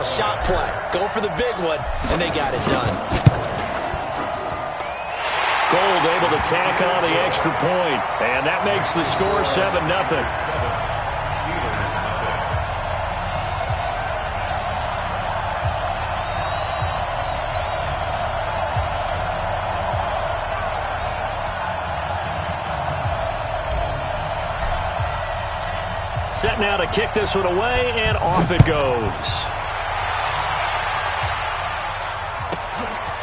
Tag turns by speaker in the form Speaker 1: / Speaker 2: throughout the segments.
Speaker 1: Shot play. Go for the big one, and they got it done.
Speaker 2: Gold able to tack on the extra point, and that makes the score 7-0. Set now to kick this one away, and off it goes.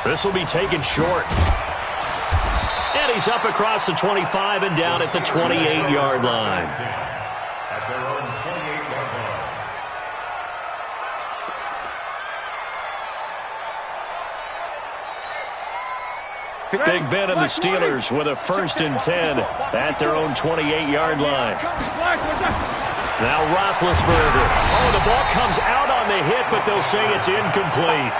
Speaker 2: This will be taken short. And he's up across the 25 and down at the 28-yard line.
Speaker 3: At their own 28-yard line.
Speaker 2: Big Ben and the Steelers with a 1st and 10 at their own 28-yard line. Now Roethlisberger. Oh, the ball comes out on the hit, but they'll say it's incomplete.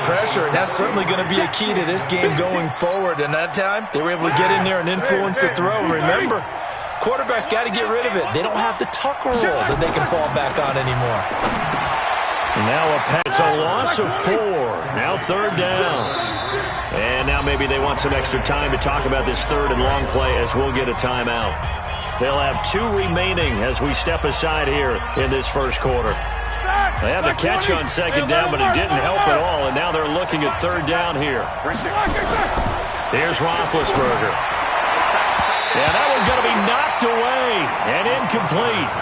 Speaker 1: Pressure, and that's certainly going to be a key to this game going forward. And that time, they were able to get in there and influence the throw. Remember, quarterbacks got to get rid of it. They don't have the tuck rule that they can fall back on anymore.
Speaker 2: Now it's a loss of 4. Now 3rd down. And now maybe they want some extra time to talk about this 3rd and long play as we'll get a timeout. They'll have 2 remaining as we step aside here in this first quarter. They had the catch on 2nd down, but it didn't help at all, and now they're looking at 3rd down here. Here's Roethlisberger. Yeah, that one's going to be knocked away and incomplete.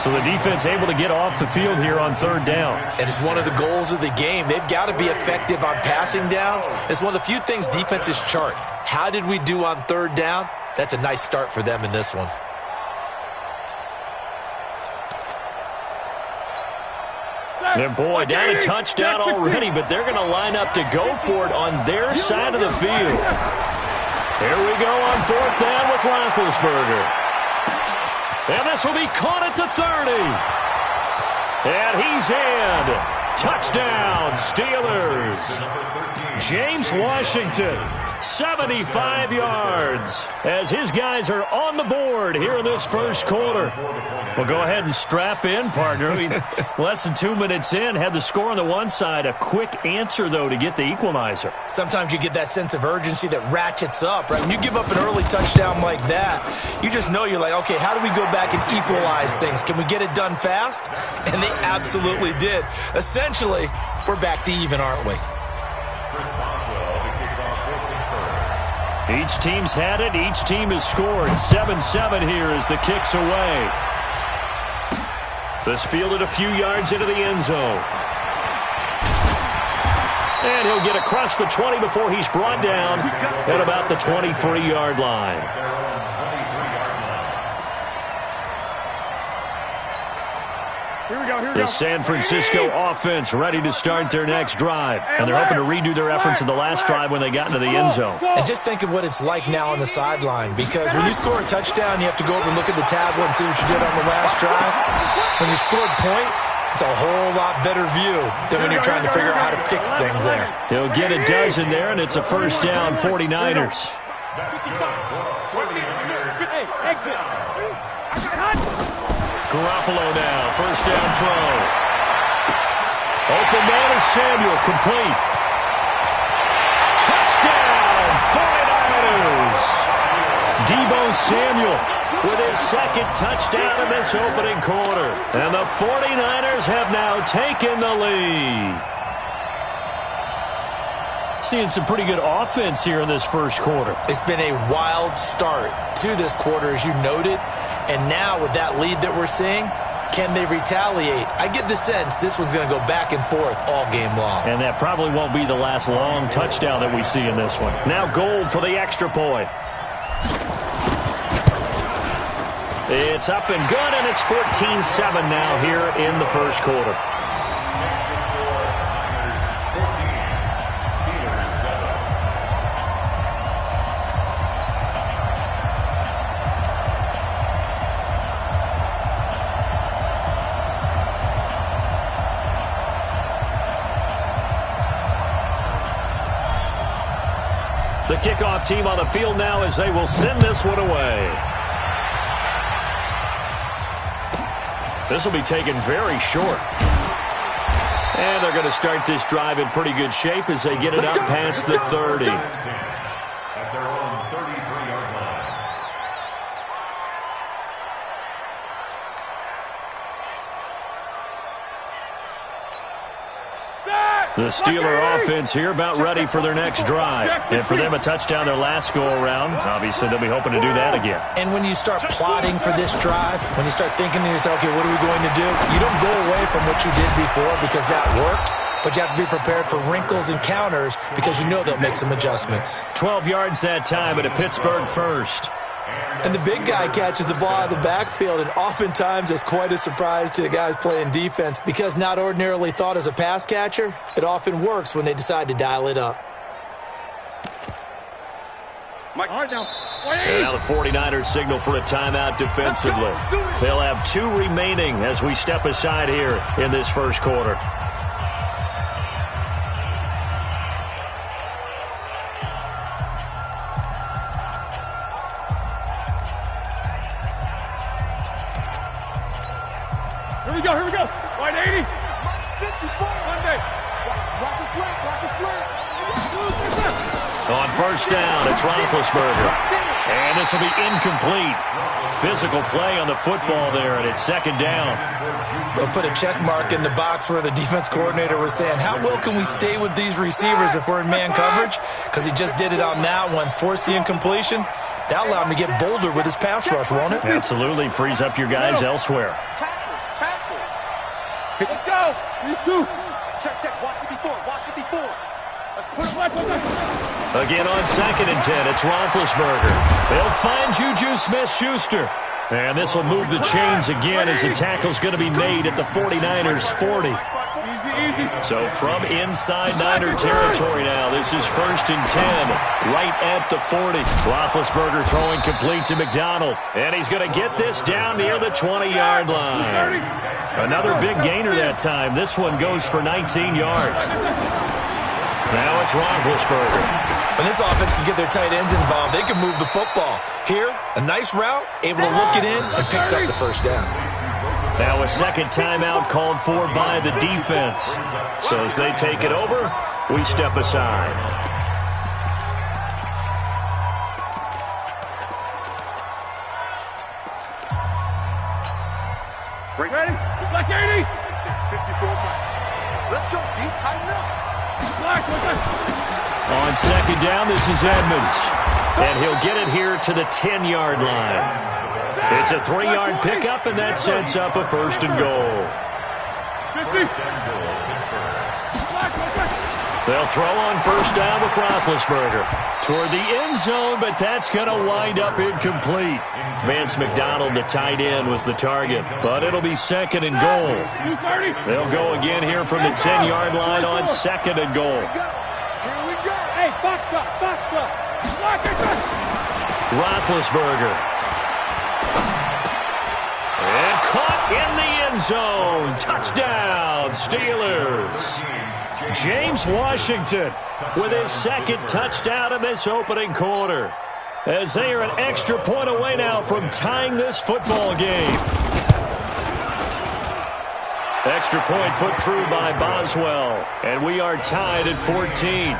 Speaker 2: So the defense able to get off the field here on 3rd down.
Speaker 1: And it's one of the goals of the game. They've got to be effective on passing downs. It's one of the few things defenses chart. How did we do on 3rd down? That's a nice start for them in this one.
Speaker 2: And boy, down a touchdown already, but they're going to line up to go for it on their side of the field. Here we go on 4th down with Roethlisberger. And this will be caught at the 30. And he's in. Touchdown, Steelers. James Washington, 75 yards, as his guys are on the board here in this first quarter. Well, go ahead and strap in, partner. Less than 2 minutes in, had the score on the one side. A quick answer, though, to get the equalizer.
Speaker 1: Sometimes you get that sense of urgency that ratchets up, right? When you give up an early touchdown like that, you just know you're like, okay, how do we go back and equalize things? Can we get it done fast? And they absolutely did. Essentially, we're back to even, aren't we?
Speaker 2: Each team's had it. Each team has scored. 7-7 here as the kick's away. This fielded a few yards into the end zone. And he'll get across the 20 before he's brought down at about the 23-yard line. The San Francisco offense ready to start their next drive. And they're hoping to redo their efforts in the last drive when they got into the end zone.
Speaker 1: And just think of what it's like now on the sideline. Because when you score a touchdown, you have to go over and look at the tablet and see what you did on the last drive. When you scored points, it's a whole lot better view than when you're trying to figure out how to fix things there.
Speaker 2: He'll get a dozen there, and it's a 1st down, 49ers. Garoppolo now, 1st down throw. Open man is Samuel, complete. Touchdown, 49ers. Deebo Samuel with his 2nd touchdown in this opening quarter. And the 49ers have now taken the lead. Seeing some pretty good offense here in this first quarter.
Speaker 1: It's been a wild start to this quarter, as you noted. And now with that lead that we're seeing, can they retaliate? I get the sense this one's going to go back and forth all game long.
Speaker 2: And that probably won't be the last long touchdown that we see in this one. Now Gold for the extra point. It's up and good, and it's 14-7 now here in the first quarter. The kickoff team on the field now as they will send this one away. This will be taken very short. And they're going to start this drive in pretty good shape as they get it up past the 30.
Speaker 3: At their own 33-yard line.
Speaker 2: The Steeler offense here about ready for their next drive. And for them, a touchdown their last go-around. Obviously, they'll be hoping to do that again.
Speaker 1: And when you start plotting for this drive, when you start thinking to yourself, okay, what are we going to do? You don't go away from what you did before because that worked. But you have to be prepared for wrinkles and counters because you know they'll make some adjustments.
Speaker 2: 12 yards that time at a Pittsburgh first.
Speaker 1: And the big guy catches the ball out of the backfield, and oftentimes it's quite a surprise to the guys playing defense because not ordinarily thought as a pass catcher, it often works when they decide to dial it up.
Speaker 2: And now the 49ers signal for a timeout defensively. They'll have 2 remaining as we step aside here in this first quarter.
Speaker 4: Here we go. Wide 80. 54. Monday. Watch the slant.
Speaker 2: On first down, it's Roethlisberger. And this will be incomplete. Physical play on the football there, and it's second down.
Speaker 1: They'll put a check mark in the box where the defense coordinator was saying, how well can we stay with these receivers if we're in man coverage? Because he just did it on that one, forced the incompletion. That allowed him to get bolder with his pass rush, won't it?
Speaker 2: Absolutely. Frees up your guys elsewhere.
Speaker 4: Let's go. These 2. Check. Watch the before. Let's put it right.
Speaker 2: Again on 2nd and 10, it's Roethlisberger. They'll find Juju Smith-Schuster. And this will move the chains again as the tackle's going to be made at the 49ers' 40. So from inside Niner territory now, this is 1st and 10, right at the 40. Roethlisberger throwing complete to McDonald. And he's going to get this down near the 20-yard line. Another big gainer that time. This one goes for 19 yards. Now it's Roethlisberger.
Speaker 1: When this offense can get their tight ends involved, they can move the football. Here, a nice route, able to look it in, and picks up the first down.
Speaker 2: Now a second timeout called for by the defense. So as they take it over, we step aside.
Speaker 4: Ready? Black 80. 54. Let's go. Deep, tighten up. Black.
Speaker 2: On second down, this is Edmonds. And he'll get it here to the 10-yard line. It's a 3-yard pickup, and that sets up a 1st and goal.
Speaker 4: 50.
Speaker 2: They'll throw on first down with Roethlisberger. Toward the end zone, but that's going to wind up incomplete. Vance McDonald, the tight end, was the target, but it'll be 2nd and goal. They'll go again here from the 10-yard line on 2nd and goal.
Speaker 4: Hey, box truck.
Speaker 2: Roethlisberger. And caught in the end zone. Touchdown, Steelers. James Washington with his 2nd touchdown in this opening quarter, as they are an extra point away now from tying this football game. Extra point put through by Boswell, and we are tied at 14.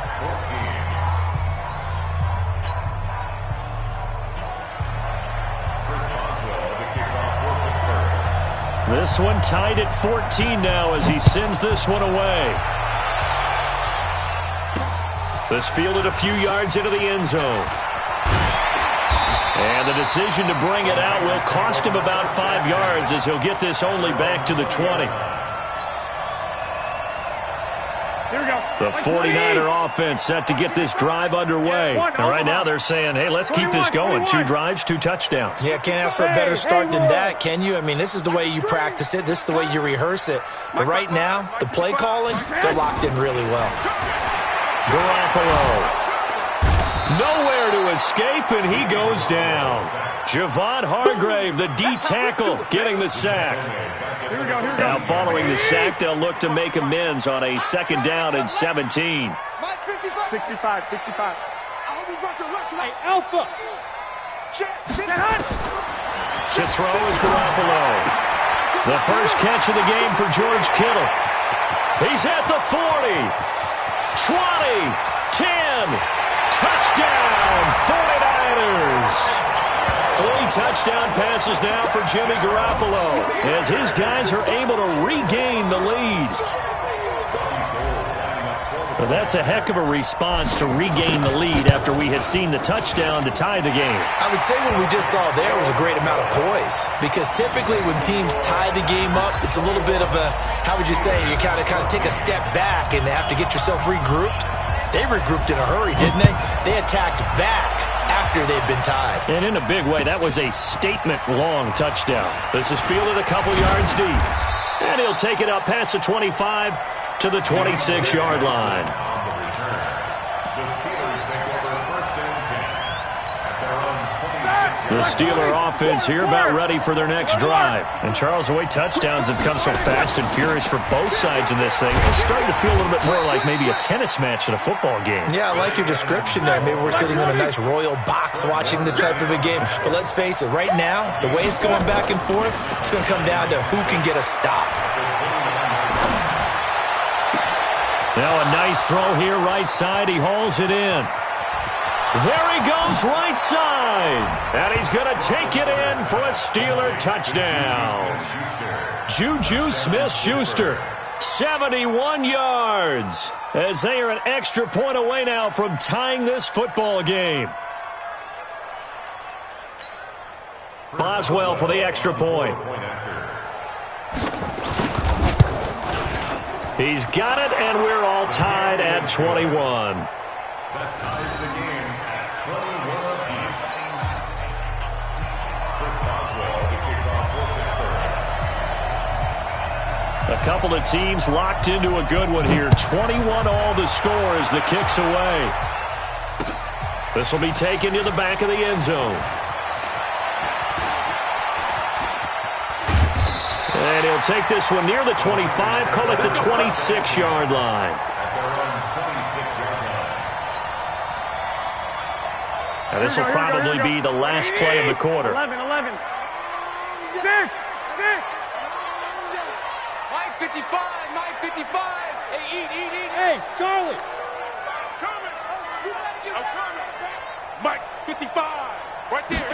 Speaker 2: This one tied at 14 now as he sends this one away. This fielded a few yards into the end zone. And the decision to bring it out will cost him about 5 yards as he'll get this only back to the 20.
Speaker 4: Here we go.
Speaker 2: The 49er offense set to get this drive underway. And right now they're saying, hey, let's keep this going. 2 drives, 2 touchdowns.
Speaker 1: Yeah, can't ask for a better start than that, can you? I mean, this is the way you practice it. This is the way you rehearse it. But right now, the play calling, they're locked in really well.
Speaker 2: Garoppolo. Nowhere to escape, and he goes down. Javon Hargrave, the D tackle, getting the sack.
Speaker 4: Here we go.
Speaker 2: Now following the sack, they'll look to make amends on a 2nd down and 17.
Speaker 4: 65. Hey, Alpha.
Speaker 2: To throw is Garoppolo. The first catch of the game for George Kittle. He's at the 40, 20, 10, touchdown, 49ers. 3 touchdown passes now for Jimmy Garoppolo as his guys are able to regain the lead. Well, that's a heck of a response to regain the lead after we had seen the touchdown to tie the game.
Speaker 1: I would say what we just saw there was a great amount of poise, because typically when teams tie the game up, it's a little bit of a, how would you say, you kind of take a step back and have to get yourself regrouped. They regrouped in a hurry, didn't they? They attacked back after they'd been tied.
Speaker 2: And in a big way, that was a statement-long touchdown. This is fielded a couple yards deep. And he'll take it up past the 25 to the 26-yard line. The Steeler offense here about ready for their next drive. And Charles, the way touchdowns have come so fast and furious for both sides in this thing, it's starting to feel a little bit more like maybe a tennis match in a football game.
Speaker 1: Yeah, I like your description there. Maybe we're sitting in a nice royal box watching this type of a game. But let's face it, right now, the way it's going back and forth, it's going to come down to who can get a stop.
Speaker 2: Now a nice throw here right side. He hauls it in. There he goes right side. And he's going to take it in for a Steeler touchdown. Juju Smith-Schuster, 71 yards, as they are an extra point away now from tying this football game. Boswell for the extra point. He's got it, and we're all tied at 21.
Speaker 3: That ties the game at 21 apiece. Chris Boswell to kick off for Pittsburgh.
Speaker 2: A couple of teams locked into a good one here. 21 all the score as the kick's away. This will be taken to the back of the end zone. And he'll take this one near the 25, call it the 26-yard line.
Speaker 3: At their own 26-yard line.
Speaker 2: Now this will probably be the last play of the quarter.
Speaker 4: 11. Stick. Mike 55. Hey, eat. Hey, Charlie. I'm coming. Mike 55. Right there.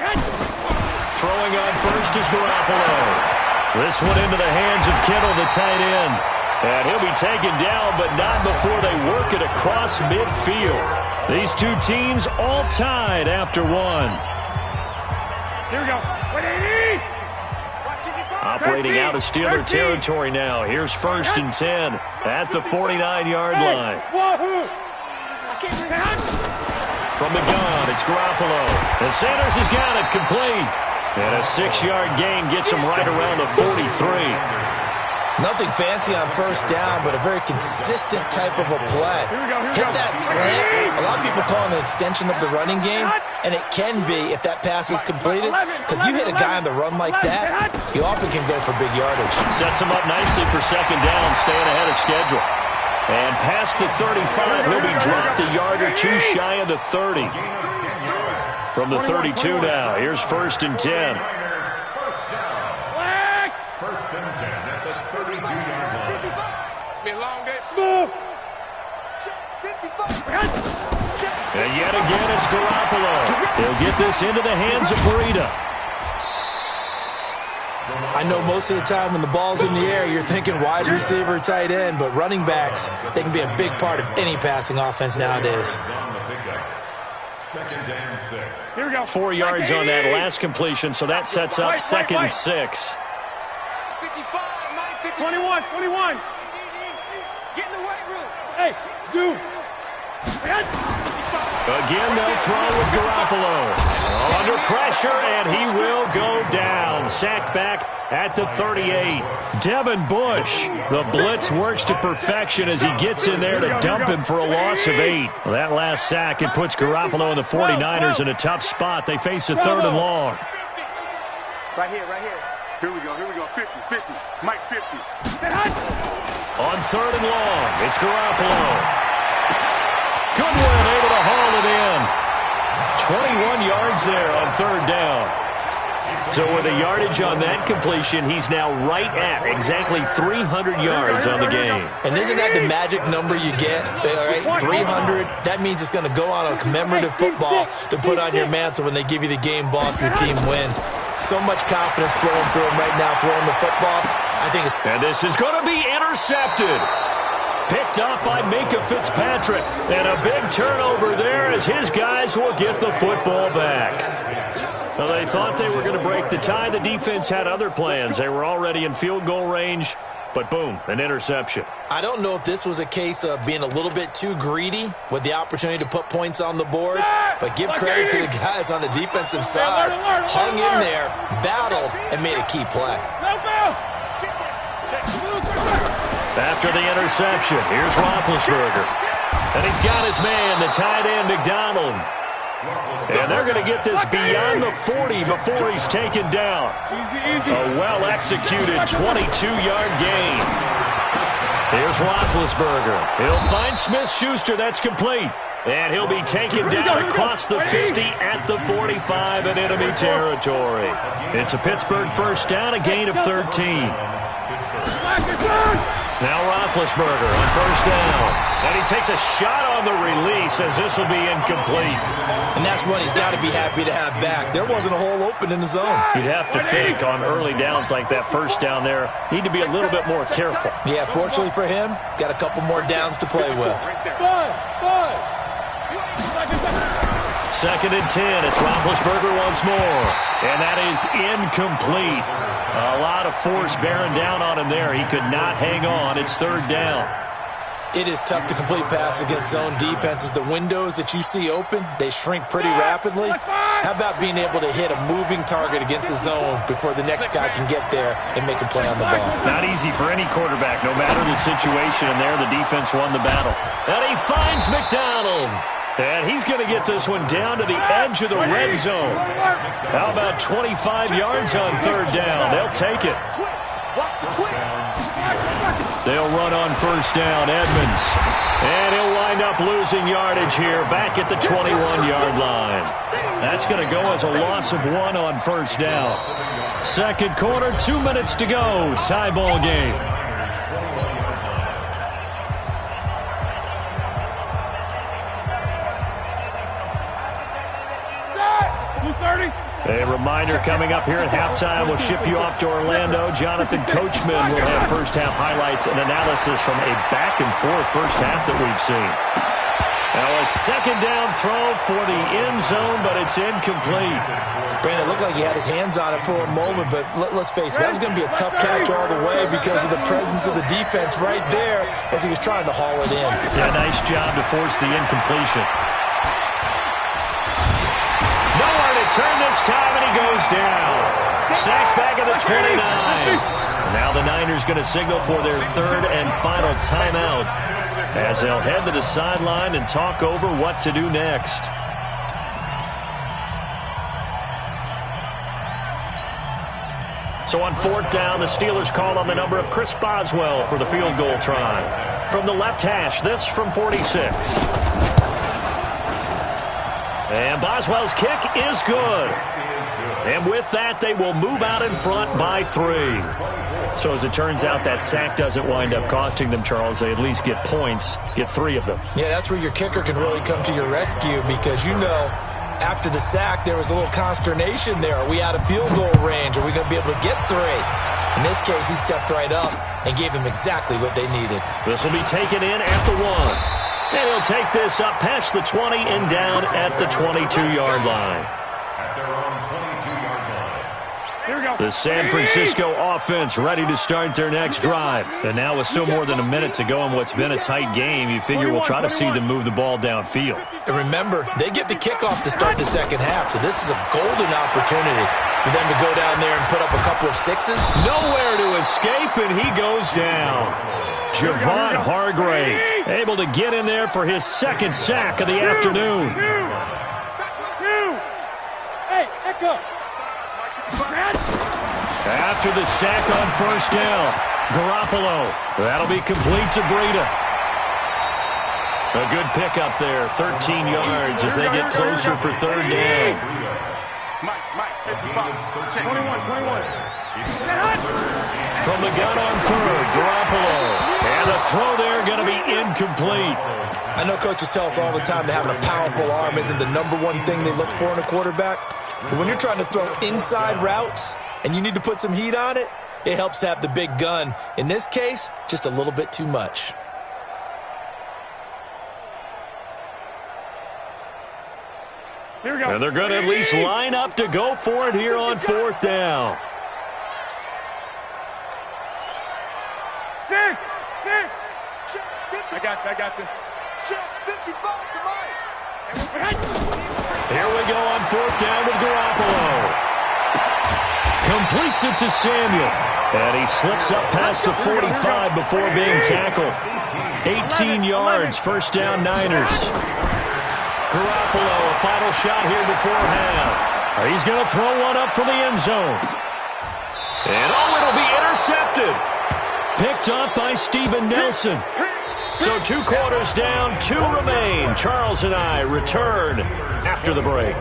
Speaker 2: Throwing on first is Garoppolo. This one into the hands of Kittle, the tight end. And he'll be taken down, but not before they work it across midfield. These two teams all tied after one.
Speaker 4: Here we go.
Speaker 2: Operating out of Steeler territory now. Here's 1st and 10 at the 49-yard line. From the gun, it's Garoppolo. And Sanders has got it complete. And a 6-yard gain gets him right around the 43.
Speaker 1: Nothing fancy on first down, but a very consistent type of a play. Hit that slant. A lot of people call it an extension of the running game, and it can be if that pass is completed, because you hit a guy on the run like that, you often can go for big yardage.
Speaker 2: Sets him up nicely for 2nd down, staying ahead of schedule. And past the 35, he'll be dropped a yard or two shy of the 30. From the 32 now, here's 1st and 10.
Speaker 3: First and 10 at the 32-yard line.
Speaker 4: It's been a long day. Smooth.
Speaker 2: And yet again, it's Garoppolo. He'll get this into the hands of Breida.
Speaker 1: I know most of the time when the ball's in the air, you're thinking wide receiver, tight end, but running backs, they can be a big part of any passing offense nowadays.
Speaker 3: 2nd and 6.
Speaker 4: Here we go.
Speaker 2: 4 yards on that last completion, so that sets up 2nd and 6.
Speaker 4: 21. Get in the weight room. Hey, zoom.
Speaker 2: Again, they'll throw with Garoppolo. Under pressure, and he will go down. Sacked back at the 38. Devin Bush. The blitz works to perfection as he gets in there to dump him for a loss of 8. Well, that last sack, it puts Garoppolo and the 49ers in a tough spot. They face a 3rd and long.
Speaker 4: Right here. Here we go. 50. Mike 50.
Speaker 2: On 3rd and long, it's Garoppolo. Goodwin able to haul it in. 21 yards there on 3rd down. So with the yardage on that completion, he's now right at exactly 300 yards on the game.
Speaker 1: And isn't that the magic number you get? All right, 300. That means it's going to go on a commemorative football to put on your mantle when they give you the game ball if your team wins. So much confidence flowing through him right now, throwing the football. I think it's...
Speaker 2: And this is going to be intercepted. Picked up by Minka Fitzpatrick. And a big turnover there as his guys will get the football back. Well, they thought they were going to break the tie. The defense had other plans. They were already in field goal range, but boom, an interception.
Speaker 1: I don't know if this was a case of being a little bit too greedy with the opportunity to put points on the board, but give credit to the guys on the defensive side. Hung in there, battled, and made a key play.
Speaker 2: After the interception, here's Roethlisberger. And he's got his man, the tight end, McDonald. And they're going to get this beyond the 40 before he's taken down. A well-executed 22-yard gain. Here's Roethlisberger. He'll find Smith-Schuster. That's complete. And he'll be taken down across the 50 at the 45 in enemy territory. It's a Pittsburgh first down, a gain of 13. Now Roethlisberger on first down. And he takes a shot on the release as this will be incomplete.
Speaker 1: And that's one he's got to be happy to have back. There wasn't a hole open in the zone.
Speaker 2: You'd have to think on early downs like that first down there, need to be a little bit more careful.
Speaker 1: Yeah, fortunately for him, got a couple more downs to play with.
Speaker 2: Second and 10. It's Roethlisberger once more. And that is incomplete. A lot of force bearing down on him there. He could not hang on. It's third down.
Speaker 1: It is tough to complete passes against zone defenses. The windows that you see open, they shrink pretty rapidly. How about being able to hit a moving target against a zone before the next guy can get there and make a play on the ball?
Speaker 2: Not easy for any quarterback, no matter the situation. And there, the defense won the battle. And he finds McDonald. And he's going to get this one down to the edge of the red zone. How about 25 yards on third down? They'll take it. They'll run on first down, Edmonds. And he'll wind up losing yardage here back at the 21-yard line. That's going to go as a loss of 1 on first down. Second quarter, 2 minutes to go. Tie ball game. A reminder coming up here at halftime. We'll ship you off to Orlando. Jonathan Coachman will have first half highlights and analysis from a back-and-forth first half that we've seen. Now a second down throw for the end zone, but it's incomplete.
Speaker 1: Brandon, it looked like he had his hands on it for a moment, but let's face it, that was going to be a tough catch all the way because of the presence of the defense right there as he was trying to haul it in.
Speaker 2: Yeah, nice job to force the incompletion. Turn this time, and he goes down. Sacked back at the 29. Now the Niners going to signal for their third and final timeout as they'll head to the sideline and talk over what to do next. So on fourth down, the Steelers call on the number of Chris Boswell for the field goal try. From the left hash, this from 46. And Boswell's kick is good. And with that, they will move out in front by 3. So as it turns out, that sack doesn't wind up costing them, Charles. They at least get points, get 3 of them.
Speaker 1: Yeah, that's where your kicker can really come to your rescue because, you know, after the sack, there was a little consternation there. Are we out of field goal range? Are we going to be able to get 3? In this case, he stepped right up and gave them exactly what they needed.
Speaker 2: This will be taken in at the 1. And he'll take this up past the 20 and down at the 22-yard line. The San Francisco offense ready to start their next drive. And now with still more than a minute to go in what's been a tight game, you figure we'll try to see them move the ball downfield.
Speaker 1: And remember, they get the kickoff to start the second half, so this is a golden opportunity for them to go down there and put up a couple of 6s.
Speaker 2: Nowhere to escape, and he goes down. Javon Hargrave able to get in there for his second sack of the afternoon.
Speaker 4: Hey, Echo.
Speaker 2: After the sack on first down, Garoppolo. That'll be complete to Breida. A good pickup there, 13 yards as they get closer for third down.
Speaker 4: Mike.
Speaker 2: From the gun on third, Garoppolo. And the throw there going to be incomplete.
Speaker 1: I know coaches tell us all the time that having a powerful arm isn't the number one thing they look for in a quarterback. But when you're trying to throw inside routes and you need to put some heat on it, it helps to have the big gun. In this case, just a little bit too much.
Speaker 2: Here we go. And they're going to at least line up to go for it here on fourth down.
Speaker 4: Six. I got this. Check 55 to Mike.
Speaker 2: Here we go on fourth down with Garoppolo. Completes it to Samuel. And he slips up past the 45 before being tackled. 18 yards, first down Niners. Garoppolo, a final shot here before half. He's going to throw one up for the end zone. And it'll be intercepted. Picked up by Steven Nelson. So 2 quarters down, 2 remain. Charles and I return after the break.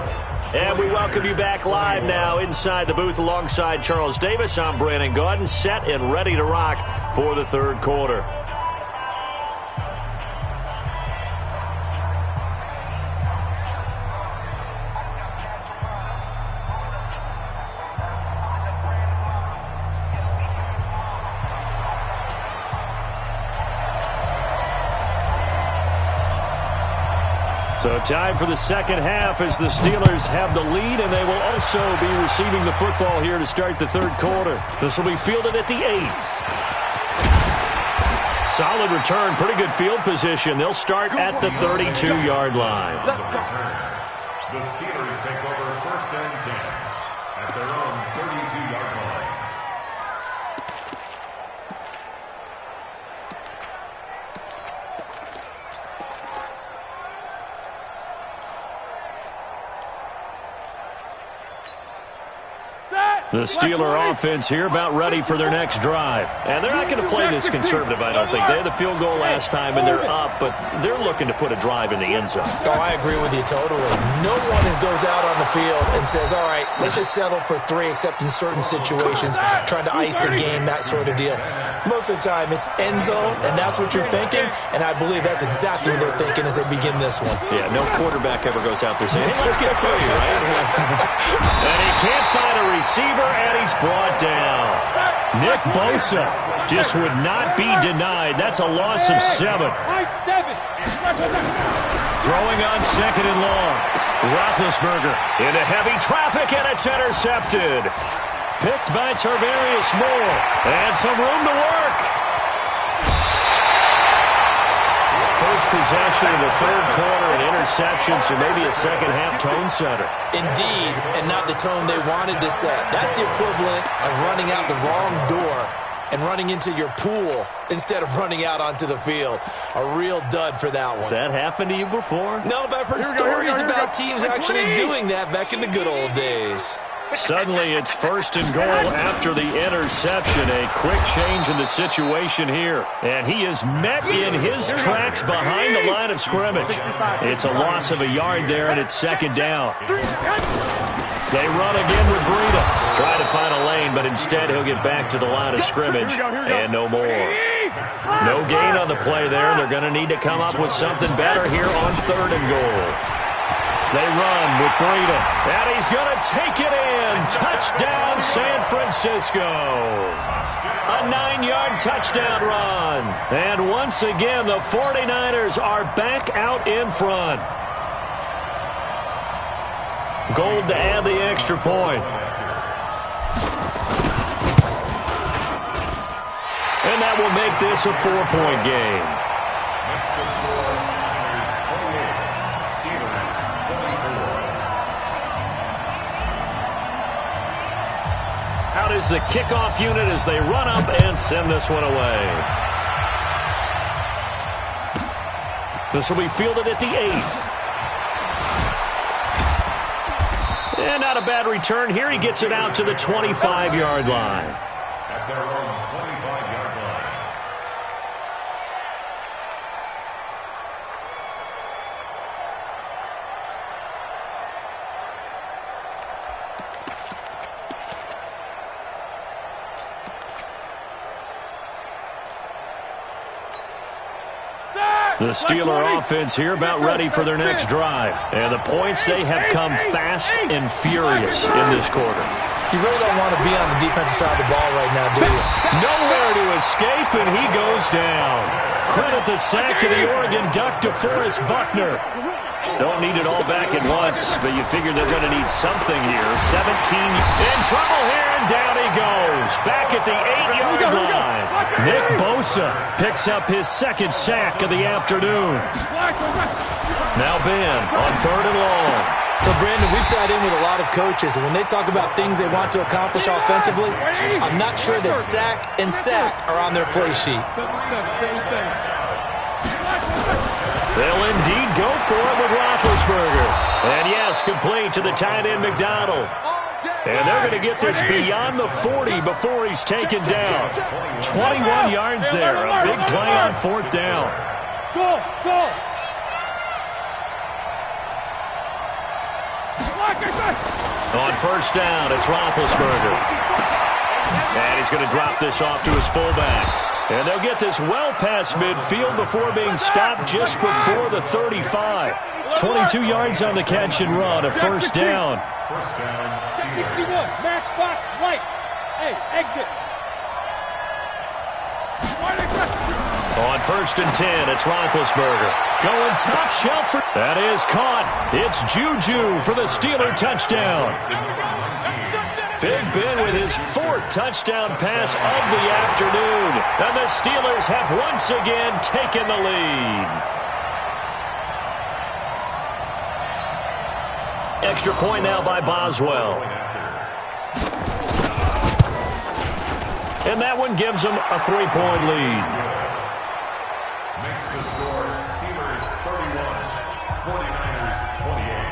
Speaker 2: And we welcome you back live now inside the booth alongside Charles Davis. I'm Brandon Gaudin, set and ready to rock for the third quarter. So time for the second half as the Steelers have the lead, and they will also be receiving the football here to start the third quarter. This will be fielded at the 8. Solid return, pretty good field position. They'll start at the 32-yard line.
Speaker 3: The Steelers take over first and 10 at their own 32-yard line.
Speaker 2: The Steeler offense here about ready for their next drive. And they're not going to play this conservative, I don't think. They had the field goal last time, and they're up, but they're looking to put a drive in the end zone.
Speaker 1: Oh, I agree with you totally. No one goes out on the field and says, all right, let's just settle for 3, except in certain situations, trying to ice a game, that sort of deal. Most of the time, it's end zone, and that's what you're thinking, and I believe that's exactly what they're thinking as they begin this one.
Speaker 2: Yeah, no quarterback ever goes out there saying, hey, let's get 3, right? And he can't find a receiver. And he's brought down. Nick Bosa just would not be denied. That's a loss of 7. Throwing on second and long. Roethlisberger into heavy traffic, and it's intercepted. Picked by Tarvarius Moore. And some room to work. First possession of the third quarter, an interception, so maybe a second-half tone setter.
Speaker 1: Indeed, and not the tone they wanted to set. That's the equivalent of running out the wrong door and running into your pool instead of running out onto the field. A real dud for that one.
Speaker 2: Has that happened to you before?
Speaker 1: No, but I've heard stories about teams actually doing that back in the good old days.
Speaker 2: Suddenly, it's first and goal after the interception. A quick change in the situation here. And he is met in his tracks behind the line of scrimmage. It's a loss of a yard there, and it's second down. They run again with Breida. Try to find a lane, but instead he'll get back to the line of scrimmage. And no more. No gain on the play there. They're going to need to come up with something better here on third and goal. They run with Breida, and he's going to take it in. Touchdown, San Francisco. A 9-yard touchdown run. And once again, the 49ers are back out in front. Gold to add the extra point. And that will make this a 4-point game. Out is the kickoff unit as they run up and send this one away. This will be fielded at the 8. And not a bad return here. He gets it out to the 25-yard line.
Speaker 3: At their own 25-yard line.
Speaker 2: The Steeler offense here about ready for their next drive. And the points, they have come fast and furious in this quarter.
Speaker 1: You really don't want to be on the defensive side of the ball right now, do you?
Speaker 2: Nowhere to escape, and he goes down. Credit the sack to the Oregon Duck, DeForest Buckner. Don't need it all back at once, but you figure they're going to need something here. 17 in trouble here, and down he goes. Back at the 8-yard line. Nick Bosa picks up his second sack of the afternoon. Now Ben on 3rd and long.
Speaker 1: So, Brandon, we sat in with a lot of coaches, and when they talk about things they want to accomplish offensively, I'm not sure that sack and sack are on their play sheet.
Speaker 2: They'll indeed go for it with Roethlisberger. And yes, complete to the tight end McDonald. And they're going to get this beyond the 40 before he's taken down. 21 yards there. A big play on 4th down.
Speaker 4: Go!
Speaker 2: On 1st down, it's Roethlisberger. And he's going to drop this off to his fullback. And they'll get this well past midfield before being stopped just before the 35. 22 yards on the catch and run, a 1st down.
Speaker 4: 61, match box, right. Hey, exit.
Speaker 2: On 1st and 10, it's Roethlisberger. Going top shelf for... That is caught. It's Juju for the Steeler touchdown. Big Ben with his 4th touchdown pass of the afternoon. And the Steelers have once again taken the lead. Extra point now by Boswell. And that one gives them a 3-point lead.
Speaker 3: Makes the score Steelers 31, 49ers 28.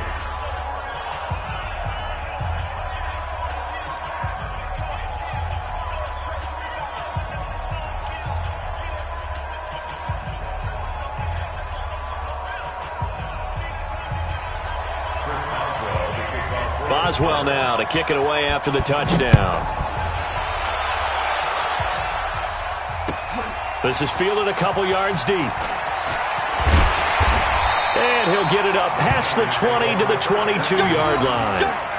Speaker 2: Boswell now to kick it away after the touchdown. This is fielded a couple yards deep. And he'll get it up past the 20 to the 22-yard line.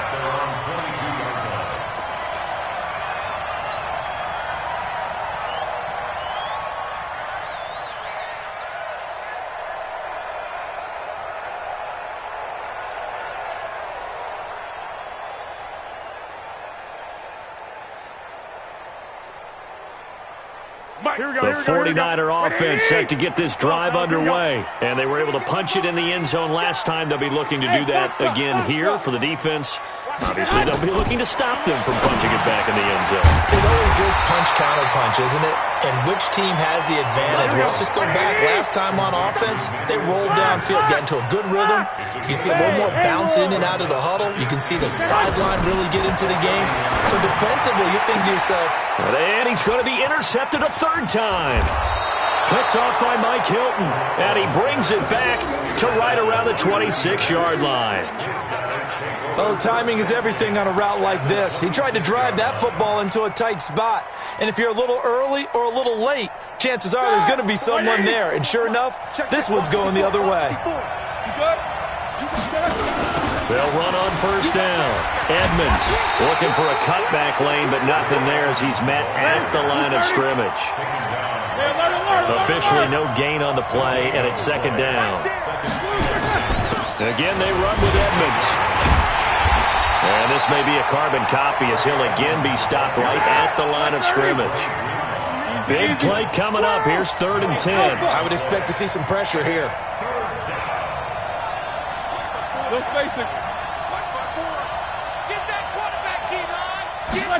Speaker 2: The 49er offense set to get this drive underway. And they were able to punch it in the end zone last time. They'll be looking to do that again here for the defense. Obviously, they'll be looking to stop them from punching it back in the end zone.
Speaker 1: It always is punch-counter-punch, isn't it? And which team has the advantage? Well, let's just go back. Last time on offense, they rolled downfield, got into a good rhythm. You can see a little more bounce in and out of the huddle. You can see the sideline really get into the game. So defensively, you're thinking to yourself,
Speaker 2: and he's going to be intercepted a 3rd time. Picked off by Mike Hilton. And he brings it back to right around the 26-yard line.
Speaker 1: Oh, timing is everything on a route like this. He tried to drive that football into a tight spot. And if you're a little early or a little late, chances are there's going to be someone there. And sure enough, this one's going the other way.
Speaker 2: They'll run on 1st down. Edmonds looking for a cutback lane, but nothing there as he's met at the line of scrimmage. Officially no gain on the play, and it's 2nd down. Again, they run with Edmonds. And this may be a carbon copy as he'll again be stopped right at the line of scrimmage. Big play coming up. Here's 3rd and 10.
Speaker 1: I would expect to see some pressure here.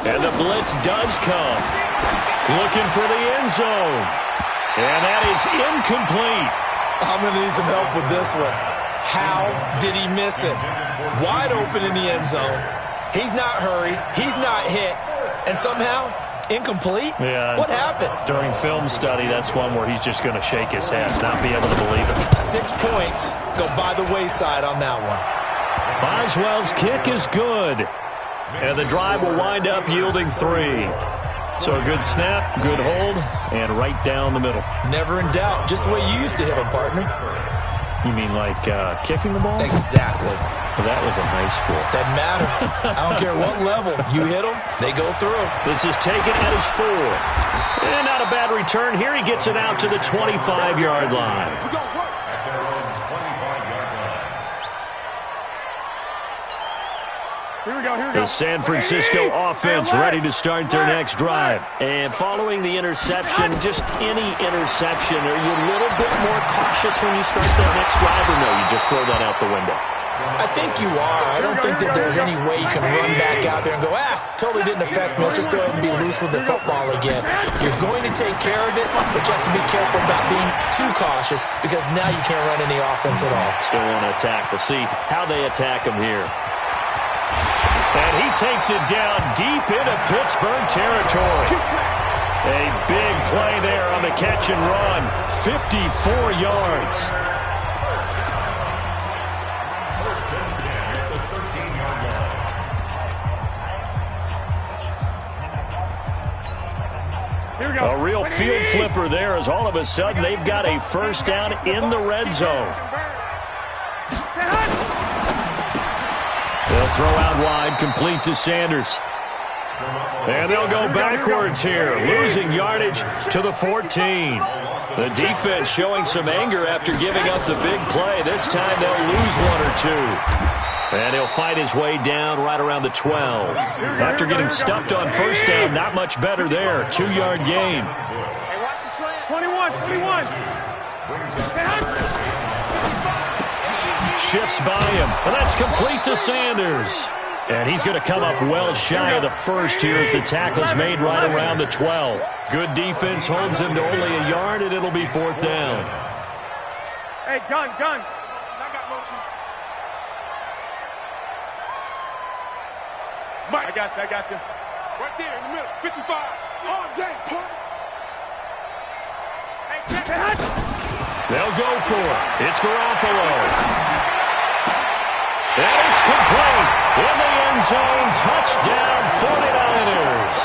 Speaker 2: And the blitz does come. Looking for the end zone. And that is incomplete.
Speaker 1: I'm going to need some help with this one. How did he miss it? Wide open in the end zone. He's not hurried. He's not hit. And somehow, incomplete?
Speaker 2: Yeah.
Speaker 1: What happened?
Speaker 2: During film study, that's one where he's just going to shake his head, not be able to believe it.
Speaker 1: 6 points go by the wayside on that one.
Speaker 2: Boswell's kick is good. And the drive will wind up yielding 3. So a good snap, good hold, and right down the middle.
Speaker 1: Never in doubt. Just the way you used to hit them, partner.
Speaker 2: You mean like kicking the ball?
Speaker 1: Exactly.
Speaker 2: Well, that was in high school.
Speaker 1: Doesn't matter. I don't care what level. You hit them, they go through.
Speaker 2: This is taken at his 4. And not a bad return here. He gets it out to the 25-yard line.
Speaker 4: Here we go.
Speaker 2: The San Francisco offense ready to start their next drive. And following the interception, just any interception, are you a little bit more cautious when you start that next drive, or no, you just throw that out the window?
Speaker 1: I think you are. I don't think that there's any way you can run back out there and go, totally didn't affect me. Let's just go ahead and be loose with the football again. You're going to take care of it, but you have to be careful about being too cautious because now you can't run any offense at all.
Speaker 2: Still want to attack. We'll see how they attack him here. And he takes it down deep into Pittsburgh territory. A big play there on the catch and run. 54 yards. A real field flipper there as all of a sudden they've got a first down in the red zone. They'll throw out wide, complete to Sanders. And they'll go backwards here, losing yardage to the 14. The defense showing some anger after giving up the big play. This time they'll lose 1 or 2. And he'll fight his way down right around the 12. After getting stuffed on first down, not much better there. 2-yard gain.
Speaker 4: Hey, watch the slant. 21.
Speaker 2: Shifts by him. And that's complete to Sanders. And he's going to come up well shy of the first here as the tackle's made right around the 12. Good defense holds him to only a yard, and it'll be 4th down.
Speaker 4: Hey, gun. I got motion. Mike. I got you. Right there in the middle. 55. All day, punk.
Speaker 2: They'll go for it. It's Garoppolo. And it's complete. In the end zone. Touchdown 49ers.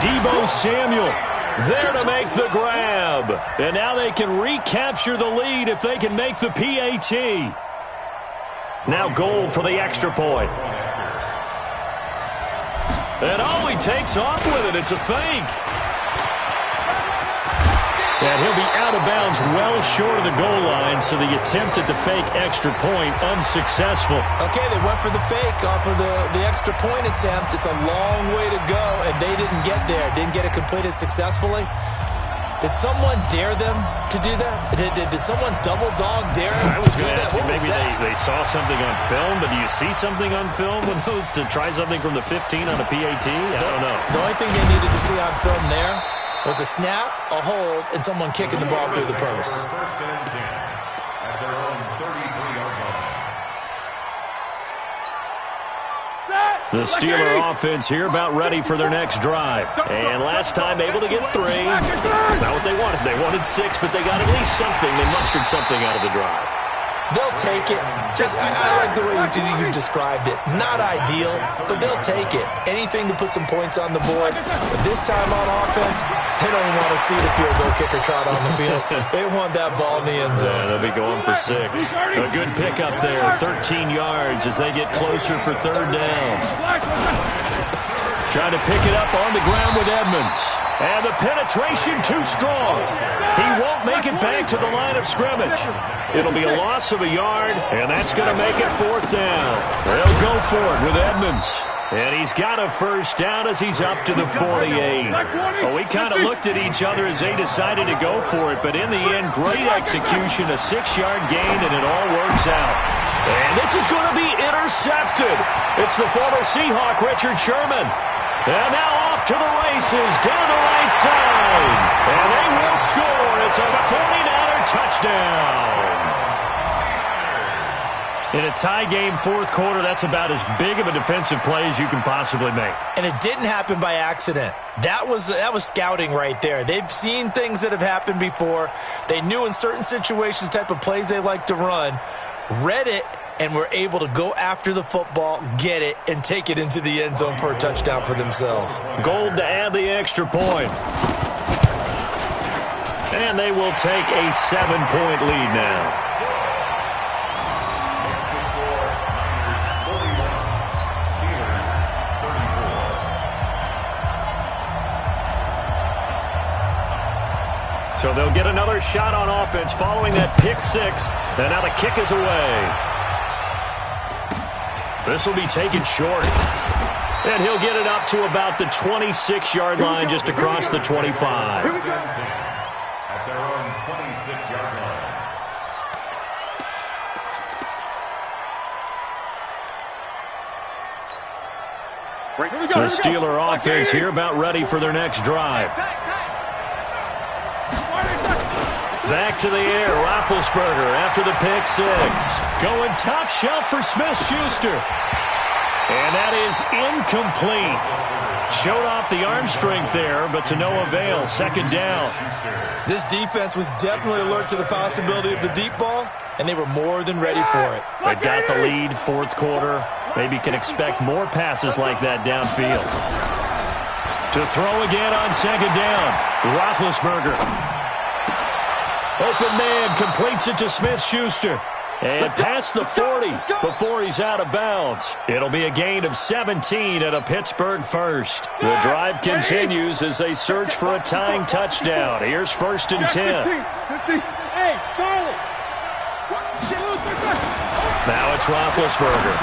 Speaker 2: Deebo Samuel there to make the grab. And now they can recapture the lead if they can make the PAT. Now Gold for the extra point. And he takes off with it. It's a fake. And he'll be out of bounds well short of the goal line, so the attempt at the fake extra point unsuccessful.
Speaker 1: Okay, they went for the fake off of the extra point attempt. It's a long way to go, and they didn't get there. Didn't get it completed successfully. Did someone dare them to do that? Did someone double dog dare them?
Speaker 2: I was going to ask you, maybe they saw something on film, but do you see something on film with those to try something from the 15 on a PAT? I don't know.
Speaker 1: The only thing they needed to see on film there was a snap, a hold, and someone kicking the ball through the post.
Speaker 3: First and 10 at their own 33-yard line.
Speaker 2: The Steeler offense here about ready for their next drive. And last time able to get 3. That's not what they wanted. They wanted 6, but they got at least something. They mustered something out of the drive.
Speaker 1: They'll take it. I like the way you described it. Not ideal, but they'll take it. Anything to put some points on the board. But this time on offense, they don't even want to see the field goal kicker trot on the field. They want that ball in the end zone.
Speaker 2: Yeah, they'll be going for 6. A good pickup there. 13 yards as they get closer for 3rd down. Trying to pick it up on the ground with Edmonds. And the penetration too strong. He won't make it back to the line of scrimmage. It'll be a loss of a yard, and that's going to make it 4th down. They'll go for it with Edmonds. And he's got a first down as he's up to the 48. Well, we kind of looked at each other as they decided to go for it, but in the end, great execution, a 6-yard gain, and it all works out. And this is going to be intercepted. It's the former Seahawk, Richard Sherman. And now off to the races, down the right side. And they will score. It's a 49er touchdown. In a tie game, 4th quarter, that's about as big of a defensive play as you can possibly make.
Speaker 1: And it didn't happen by accident. That was scouting right there. They've seen things that have happened before. They knew in certain situations the type of plays they like to run, read it, and were able to go after the football, get it, and take it into the end zone for a touchdown for themselves.
Speaker 2: Gold to add the extra point. And they will take a 7-point lead now. So they'll get another shot on offense following that pick six. And now the kick is away. This will be taken short. And he'll get it up to about the 26-yard line just across the 25.
Speaker 3: At their own 26-yard line.
Speaker 2: The Steeler offense here about ready for their next drive. Back to the air, Roethlisberger after the pick six. Going top shelf for Smith-Schuster. And that is incomplete. Showed off the arm strength there, but to no avail. Second down.
Speaker 1: This defense was definitely alert to the possibility of the deep ball, and they were more than ready for it.
Speaker 2: They've got the lead, fourth quarter. Maybe can expect more passes like that downfield. To throw again on second down. Roethlisberger. Open man completes it to Smith-Schuster. And past the 40 before he's out of bounds. It'll be a gain of 17 at a Pittsburgh first. The drive continues as they search for a tying touchdown. Here's 1st and 10.
Speaker 4: Hey, Charlie.
Speaker 2: Now it's Roethlisberger.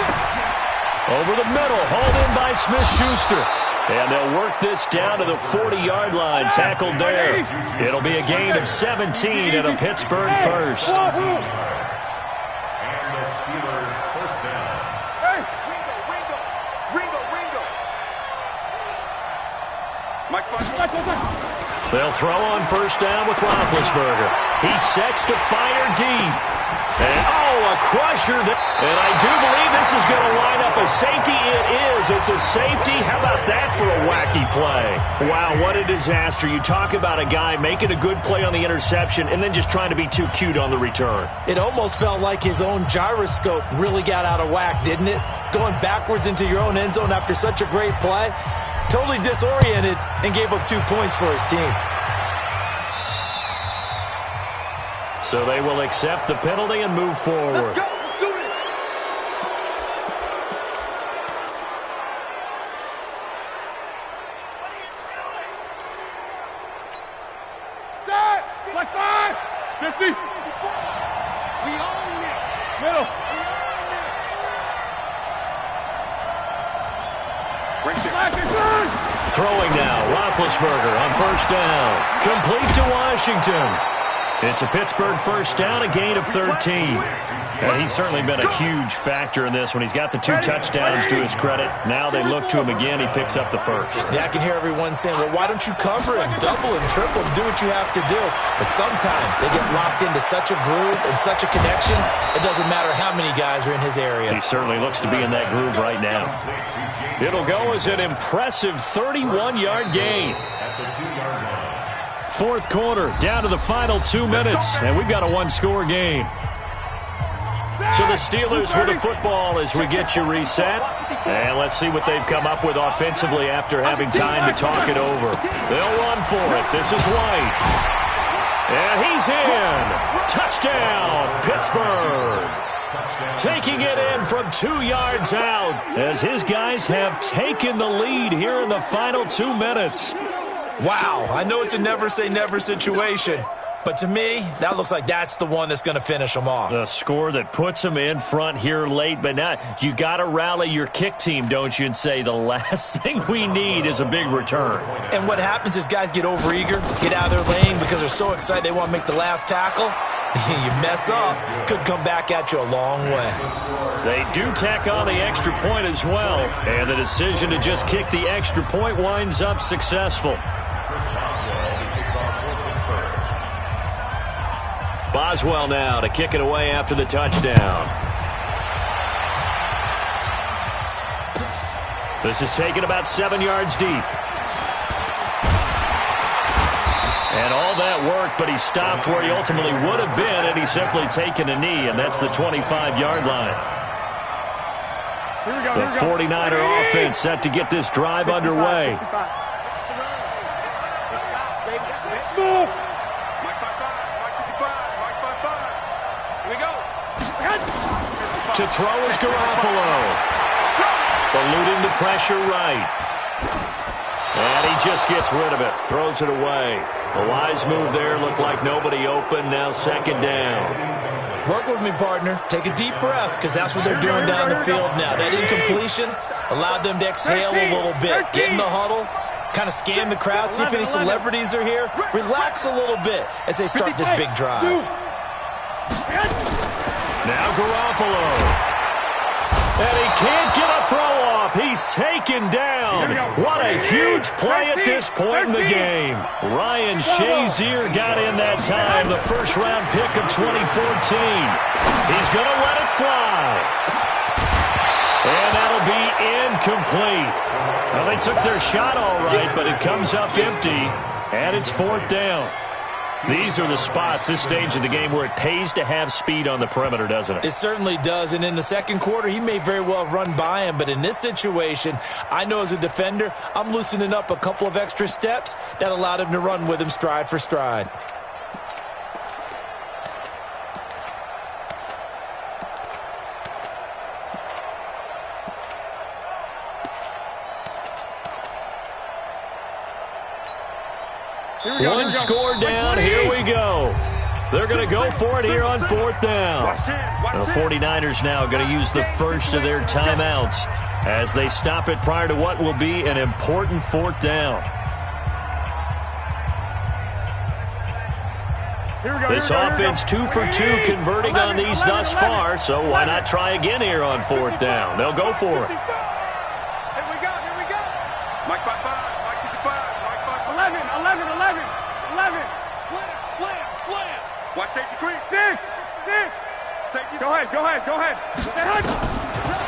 Speaker 2: Over the middle, hauled in by Smith-Schuster. And they'll work this down to the 40-yard line, tackled there. It'll be a gain of 17 at a Pittsburgh first.
Speaker 3: And the Steelers first down.
Speaker 4: Hey, Ringo. Mike.
Speaker 2: They'll throw on first down with Roethlisberger. He sets to fire deep. And, a crusher. And I do believe this is going to line up a safety. It is. It's a safety. How about that for a wacky play? Wow, what a disaster. You talk about a guy making a good play on the interception and then just trying to be too cute on the return.
Speaker 1: It almost felt like his own gyroscope really got out of whack, didn't it? Going backwards into your own end zone after such a great play. Totally disoriented and gave up 2 points for his team.
Speaker 2: So they will accept the penalty and move forward.
Speaker 4: Let's go. Do it. That. Like 5. 50. We own it. Middle.
Speaker 2: Throwing now, Roethlisberger on first down. Complete to Washington. It's a Pittsburgh first down, a gain of 13. And he's certainly been a huge factor in this when he's got the 2 touchdowns to his credit. Now they look to him again. He picks up the first.
Speaker 1: Yeah, I can hear everyone saying, well, why don't you cover him, double him, triple him, do what you have to do. But sometimes they get locked into such a groove and such a connection, it doesn't matter how many guys are in his area.
Speaker 2: He certainly looks to be in that groove right now. It'll go as an impressive 31-yard gain.
Speaker 3: At the 2-yard line.
Speaker 2: Fourth quarter, down to the final 2 minutes, and we've got a one-score game. So the Steelers with the football as we get you reset. And let's see what they've come up with offensively after having time to talk it over. They'll run for it. This is White. And he's in. Touchdown, Pittsburgh. Taking it in from 2 yards out as his guys have taken the lead here in the final 2 minutes.
Speaker 1: Wow, I know it's a never-say-never situation, but to me, that looks like that's the one that's going to finish them off.
Speaker 2: The score that puts them in front here late, but now you got to rally your kick team, don't you, and say the last thing we need is a big return.
Speaker 1: And what happens is guys get overeager, get out of their lane because they're so excited they want to make the last tackle. You mess up, could come back at you a long way.
Speaker 2: They do tack on the extra point as well, and the decision to just kick the extra point winds up successful. Boswell now to kick it away after the touchdown. This is taken about 7 yards deep. And all that worked, but he stopped where he ultimately would have been had he simply taken a knee, and that's the 25-yard line. The 49er offense set to get this drive underway. To throw is Garoppolo. Eluding the pressure right. And he just gets rid of it. Throws it away. A wise move there. Looked like nobody open. Now second down.
Speaker 1: Work with me, partner. Take a deep breath, because that's what they're doing down the field now. That incompletion allowed them to exhale a little bit. Get in the huddle, kind of scan the crowd, see if any celebrities are here. Relax a little bit as they start this big drive.
Speaker 2: Now Garoppolo. And he can't get a throw off. He's taken down. What a huge play at this point in the game. Ryan Shazier got in that time, the first-round pick of 2014. He's going to let it fly. And that'll be incomplete. Well, they took their shot all right, but it comes up empty, and it's fourth down. These are the spots, this stage of the game, where it pays to have speed on the perimeter, doesn't it?
Speaker 1: It certainly does, and in the second quarter, he may very well run by him, but in this situation, I know as a defender, I'm loosening up a couple of extra steps that allowed him to run with him stride for stride.
Speaker 2: One score down, here we go. They're going to go for it here on fourth down. The 49ers now going to use the first of their timeouts as they stop it prior to what will be an important fourth down. This offense 2 for 2 converting on these thus far, so why not try again here on fourth down? They'll go for it.
Speaker 4: Here we go. Mike 5-5, Mike 55, Mike 5-5. 11. Slam. Watch safety creep. Safety.
Speaker 5: Go ahead.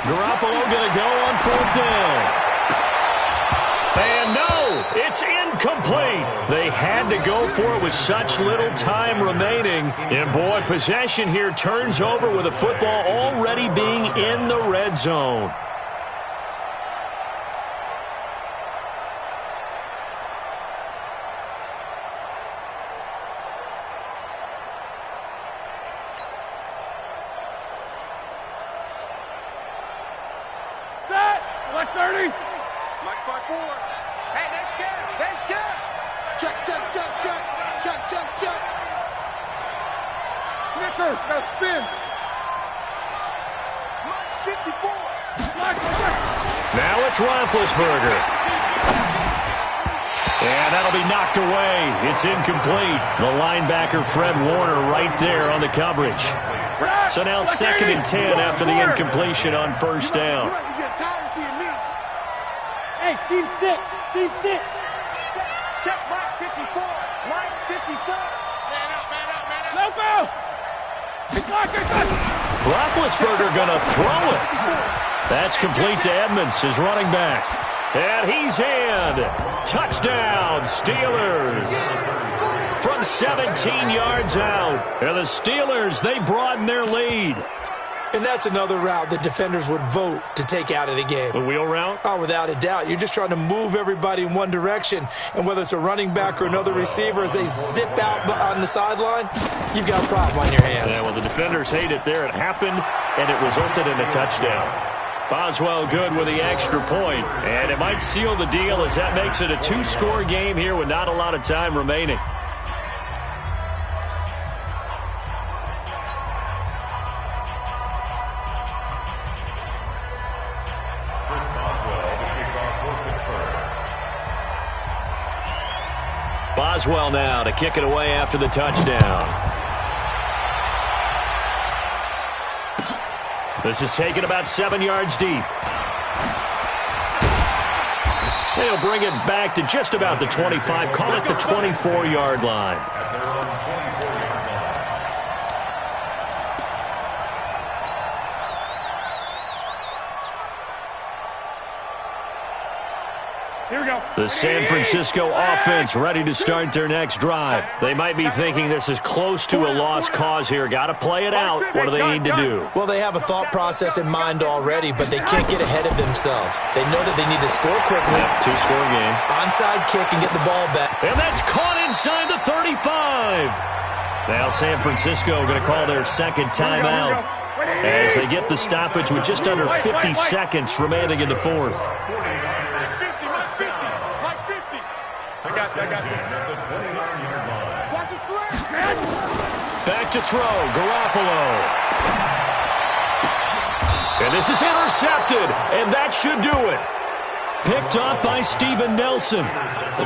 Speaker 2: Garoppolo going to go on fourth down. And no, it's incomplete. They had to go for it with such little time remaining. And boy, possession here turns over with the football already being in the red zone.
Speaker 5: Left 30.
Speaker 4: Mike 5-4. Hey, they scared. Check.
Speaker 5: Snickers, got to spin.
Speaker 4: Mike 54.
Speaker 2: Now it's Roethlisberger. And that'll be knocked away. It's incomplete. The linebacker, Fred Warner, right there on the coverage. So now second and 10 after the incompletion on first down.
Speaker 5: Hey, Steve 6.
Speaker 4: Check Mike 54. Mike 54. Man up.
Speaker 5: No foul.
Speaker 2: Roethlisberger going to throw it. That's complete to Edmonds, his running back. And he's in. Touchdown, Steelers. From 17 yards out. And the Steelers, they broaden their lead.
Speaker 1: And that's another route that defenders would vote to take out of the game.
Speaker 2: The wheel route?
Speaker 1: Oh, without a doubt. You're just trying to move everybody in one direction. And whether it's a running back or another receiver, as they zip out on the sideline, you've got a problem on your hands.
Speaker 2: Yeah, well, the defenders hate it there. It happened, and it resulted in a touchdown. Boswell good with the extra point. And it might seal the deal as that makes it a two-score game here with not a lot of time remaining. Boswell now to kick it away after the touchdown. This is taken about 7 yards deep. They'll bring it back to just about the 25, call it the 24-yard line.
Speaker 3: At their own 24-yard line.
Speaker 5: Here we go.
Speaker 2: The San Francisco offense ready to start their next drive. They might be thinking this is close to a lost cause here. Got to play it out. What do they need to do?
Speaker 1: Well, they have a thought process in mind already, but they can't get ahead of themselves. They know that they need to score quickly.
Speaker 2: Yep, two-score game.
Speaker 1: Onside kick and get the ball back.
Speaker 2: And that's caught inside the 35. Now San Francisco going to call their second timeout as they get the stoppage with just under 50 seconds remaining in the fourth. Back to throw, Garoppolo. And this is intercepted, and that should do it. Picked up by Steven Nelson.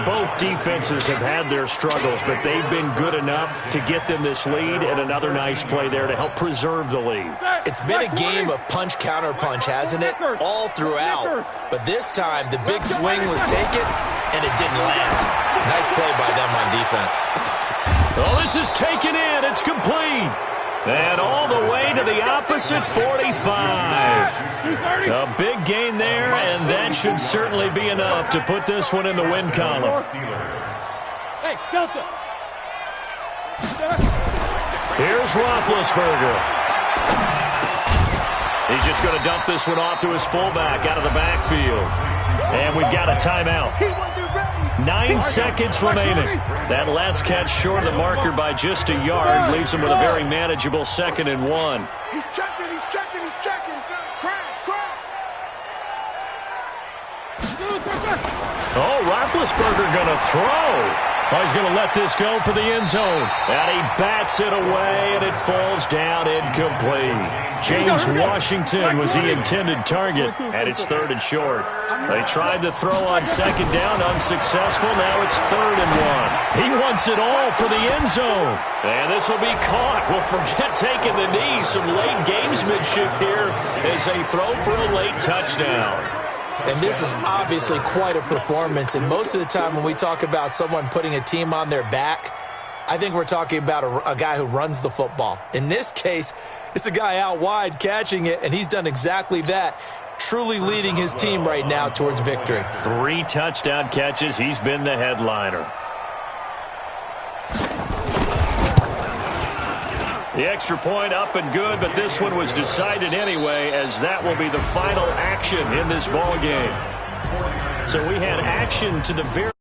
Speaker 2: Both defenses have had their struggles, but they've been good enough to get them this lead, and another nice play there to help preserve the lead.
Speaker 1: It's been a game of punch-counter-punch, hasn't it? All throughout. But this time, the big swing was taken, and it didn't land. Nice play by them on defense.
Speaker 2: Oh, this is taken in. It's complete. And all the way to the opposite 45. A big gain there, and that should certainly be enough to put this one in the win column.
Speaker 5: Hey, Delta.
Speaker 2: Here's Roethlisberger. He's just going to dump this one off to his fullback out of the backfield. And we've got a timeout. 9 seconds remaining. That last catch short of the marker by just a yard leaves him with a very manageable 2nd and 1.
Speaker 4: He's checking, he's checking, he's checking. Crash, crash.
Speaker 2: Oh, Roethlisberger going to throw. Oh, he's going to let this go for the end zone. And he bats it away, and it falls down incomplete. James Washington was the intended target, and it's 3rd and short. They tried to throw on 2nd down, unsuccessful. Now it's 3rd and 1. He wants it all for the end zone. And this will be caught. Well, forget taking the knee. Some late gamesmanship here as they throw for a late touchdown.
Speaker 1: And this is obviously quite a performance. And most of the time when we talk about someone putting a team on their back, I think we're talking about a guy who runs the football. In this case, it's a guy out wide catching it, and he's done exactly that, truly leading his team right now towards victory.
Speaker 2: 3 touchdown catches. He's been the headliner. The extra point up and good, but this one was decided anyway, as that will be the final action in this ball game. So we had action to the very